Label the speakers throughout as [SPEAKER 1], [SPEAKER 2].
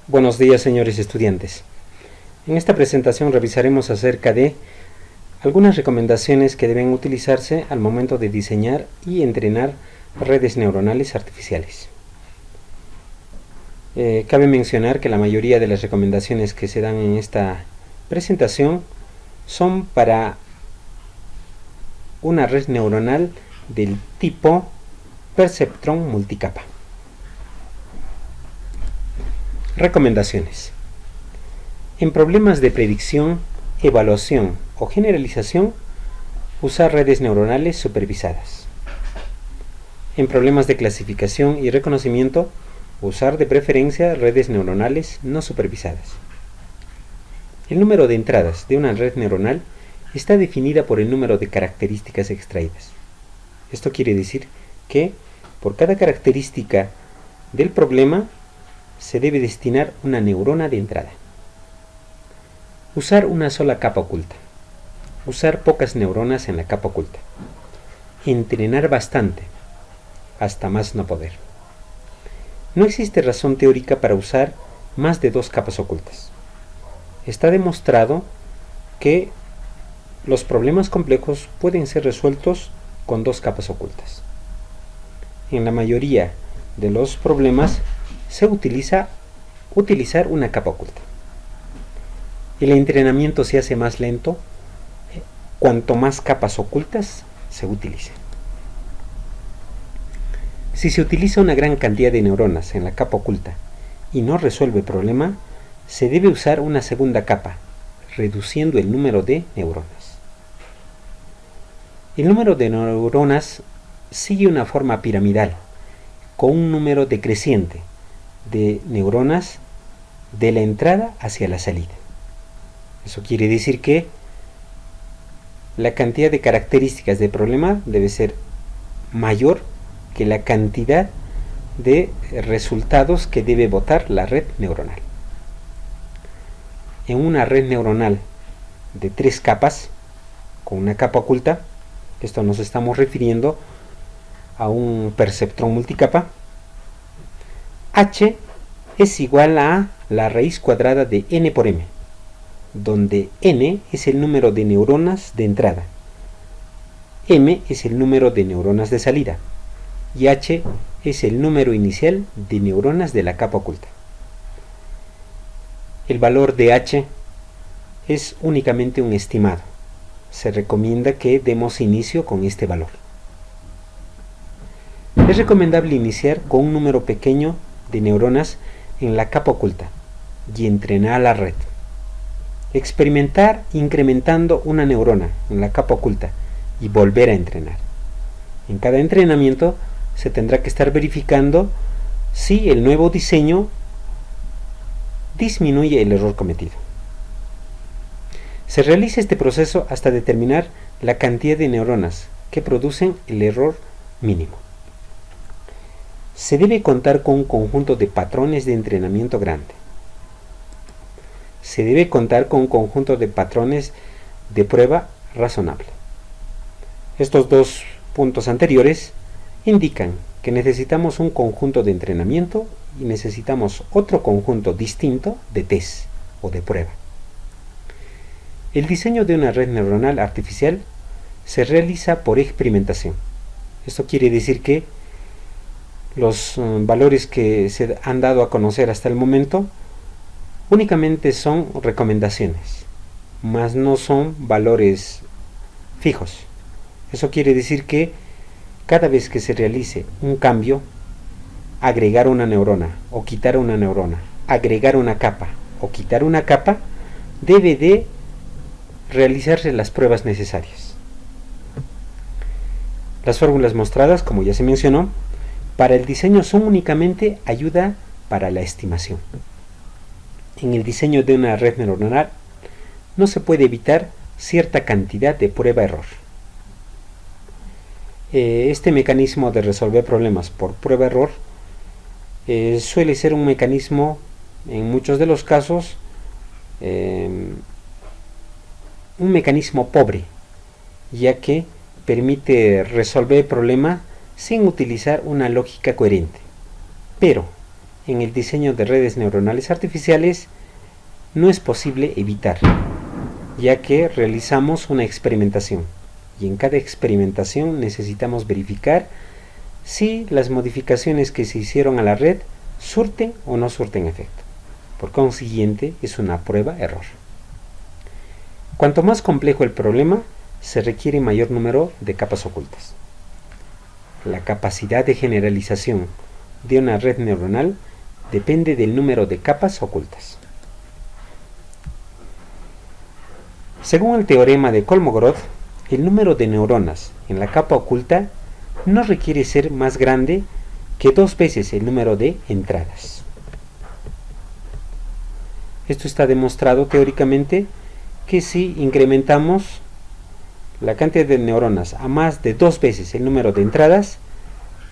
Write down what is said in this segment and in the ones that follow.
[SPEAKER 1] Buenos días, señores estudiantes. En esta presentación revisaremos acerca de algunas recomendaciones que deben utilizarse al momento de diseñar y entrenar redes neuronales artificiales. Cabe mencionar que la mayoría de las recomendaciones que se dan en esta presentación son para una red neuronal del tipo perceptrón multicapa. Recomendaciones. En problemas de predicción, evaluación o generalización, usar redes neuronales supervisadas. En problemas de clasificación y reconocimiento, usar de preferencia redes neuronales no supervisadas. El número de entradas de una red neuronal está definida por el número de características extraídas. Esto quiere decir que por cada característica del problema se debe destinar una neurona de entrada. Usar una sola capa oculta. Usar pocas neuronas en la capa oculta. Entrenar bastante, hasta más no poder. No existe razón teórica para usar más de 2 capas ocultas. Está demostrado que los problemas complejos pueden ser resueltos con 2 capas ocultas. En la mayoría de los problemas se utiliza utilizar una capa oculta. El entrenamiento se hace más lento cuanto más capas ocultas se utilicen. Si se utiliza una gran cantidad de neuronas en la capa oculta y no resuelve el problema, se debe usar una segunda capa, reduciendo el número de neuronas. El número de neuronas sigue una forma piramidal, con un número decreciente de neuronas de la entrada hacia la salida. Eso quiere decir que la cantidad de características del problema debe ser mayor que la cantidad de resultados que debe botar la red neuronal. En una red neuronal de 3 capas, con una capa oculta, esto nos estamos refiriendo a un perceptrón multicapa, H es igual a la raíz cuadrada de n por m, donde n es el número de neuronas de entrada, m es el número de neuronas de salida y h es el número inicial de neuronas de la capa oculta. El valor de h es únicamente un estimado. Se recomienda que demos inicio con este valor. Es recomendable iniciar con un número pequeño de neuronas en la capa oculta y entrenar la red. Experimentar incrementando una neurona en la capa oculta y volver a entrenar. En cada entrenamiento se tendrá que estar verificando si el nuevo diseño disminuye el error cometido. Se realiza este proceso hasta determinar la cantidad de neuronas que producen el error mínimo. Se debe contar con un conjunto de patrones de entrenamiento grande. Se debe contar con un conjunto de patrones de prueba razonable. Estos 2 puntos anteriores indican que necesitamos un conjunto de entrenamiento y necesitamos otro conjunto distinto de test o de prueba. El diseño de una red neuronal artificial se realiza por experimentación. Esto quiere decir que los valores que se han dado a conocer hasta el momento únicamente son recomendaciones, mas no son valores fijos. Eso quiere decir que cada vez que se realice un cambio, agregar una neurona o quitar una neurona, agregar una capa o quitar una capa, debe de realizarse las pruebas necesarias. Las fórmulas mostradas, como ya se mencionó, para el diseño son únicamente ayuda para la estimación. En el diseño de una red neuronal no se puede evitar cierta cantidad de prueba-error. Este mecanismo de resolver problemas por prueba-error suele ser un mecanismo, en muchos de los casos, un mecanismo pobre, ya que permite resolver el problema sin utilizar una lógica coherente. Pero en el diseño de redes neuronales artificiales no es posible evitar, ya que realizamos una experimentación y en cada experimentación necesitamos verificar si las modificaciones que se hicieron a la red surten o no surten efecto. Por consiguiente, es una prueba-error. Cuanto más complejo el problema, se requiere mayor número de capas ocultas. La capacidad de generalización de una red neuronal depende del número de capas ocultas. Según el teorema de Kolmogorov, el número de neuronas en la capa oculta no requiere ser más grande que 2 veces el número de entradas. Esto está demostrado teóricamente que si incrementamos la cantidad de neuronas a más de 2 veces el número de entradas,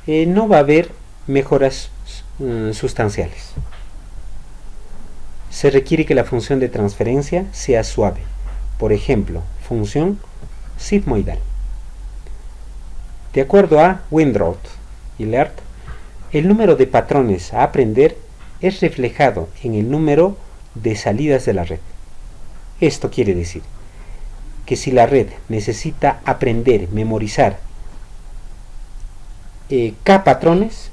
[SPEAKER 1] no va a haber mejoras sustanciales. Se requiere que la función de transferencia sea suave, por ejemplo, función sigmoidal. De acuerdo a Windroth y Laird, el número de patrones a aprender es reflejado en el número de salidas de la red. Esto quiere decir que si la red necesita aprender, memorizar K patrones,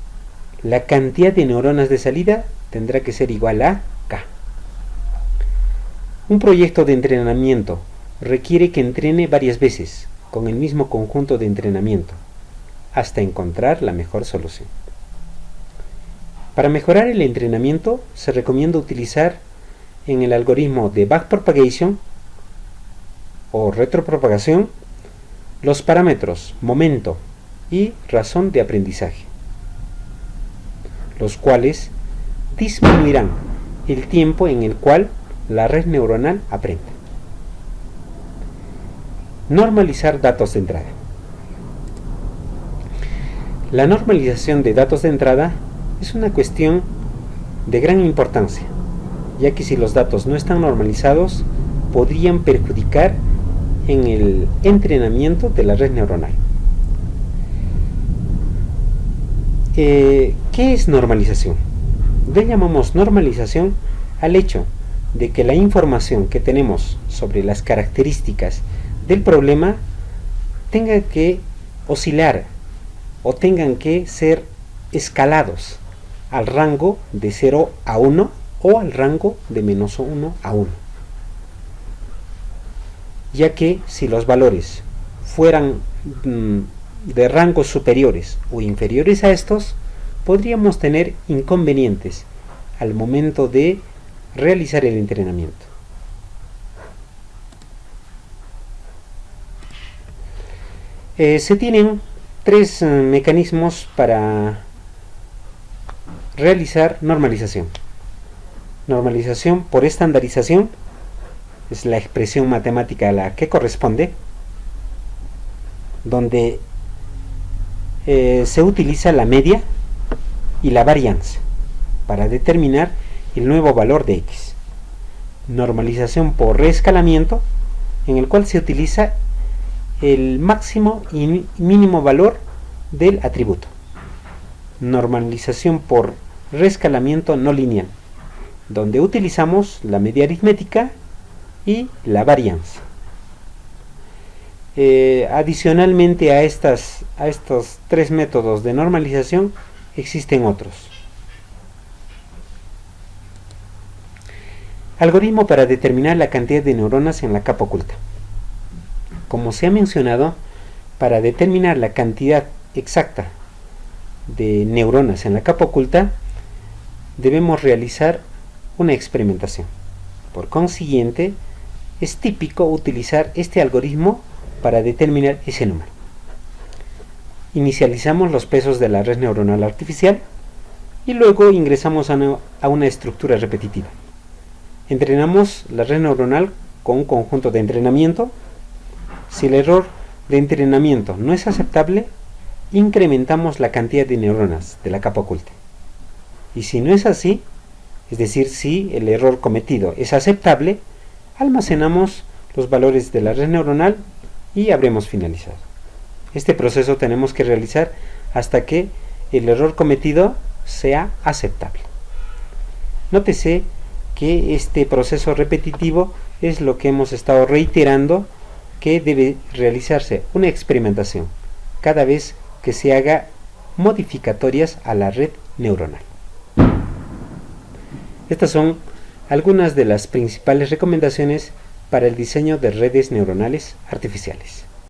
[SPEAKER 1] la cantidad de neuronas de salida tendrá que ser igual a K. Un proyecto de entrenamiento requiere que entrene varias veces con el mismo conjunto de entrenamiento hasta encontrar la mejor solución. Para mejorar el entrenamiento se recomienda utilizar en el algoritmo de backpropagation o retropropagación los parámetros momento y razón de aprendizaje, los cuales disminuirán el tiempo en el cual la red neuronal aprende. Normalizar datos de entrada. La normalización de datos de entrada es una cuestión de gran importancia, ya que si los datos no están normalizados, podrían perjudicar en el entrenamiento de la red neuronal. ¿Qué es normalización? Le llamamos normalización al hecho de que la información que tenemos sobre las características del problema tenga que oscilar o tengan que ser escalados al rango de 0 a 1 o al rango de menos 1 a 1. Ya que si los valores fueran de rangos superiores o inferiores a estos, podríamos tener inconvenientes al momento de realizar el entrenamiento. Se tienen 3 mecanismos para realizar normalización. Normalización por estandarización, es la expresión matemática a la que corresponde, donde se utiliza la media y la varianza para determinar el nuevo valor de X. Normalización por reescalamiento, en el cual se utiliza el máximo y mínimo valor del atributo. Normalización por reescalamiento no lineal, donde utilizamos la media aritmética y la varianza. Adicionalmente a estos 3 métodos de normalización existen otros. Algoritmo para determinar la cantidad de neuronas en la capa oculta. Como se ha mencionado, para determinar la cantidad exacta de neuronas en la capa oculta, debemos realizar una experimentación. Por consiguiente, es típico utilizar este algoritmo para determinar ese número. Inicializamos los pesos de la red neuronal artificial y luego ingresamos a una estructura repetitiva. Entrenamos la red neuronal con un conjunto de entrenamiento. Si el error de entrenamiento no es aceptable, incrementamos la cantidad de neuronas de la capa oculta. Y si no es así, es decir, si el error cometido es aceptable, almacenamos los valores de la red neuronal y habremos finalizado. Este proceso tenemos que realizar hasta que el error cometido sea aceptable. Nótese que este proceso repetitivo es lo que hemos estado reiterando, que debe realizarse una experimentación cada vez que se haga modificatorias a la red neuronal. Estas son algunas de las principales recomendaciones para el diseño de redes neuronales artificiales.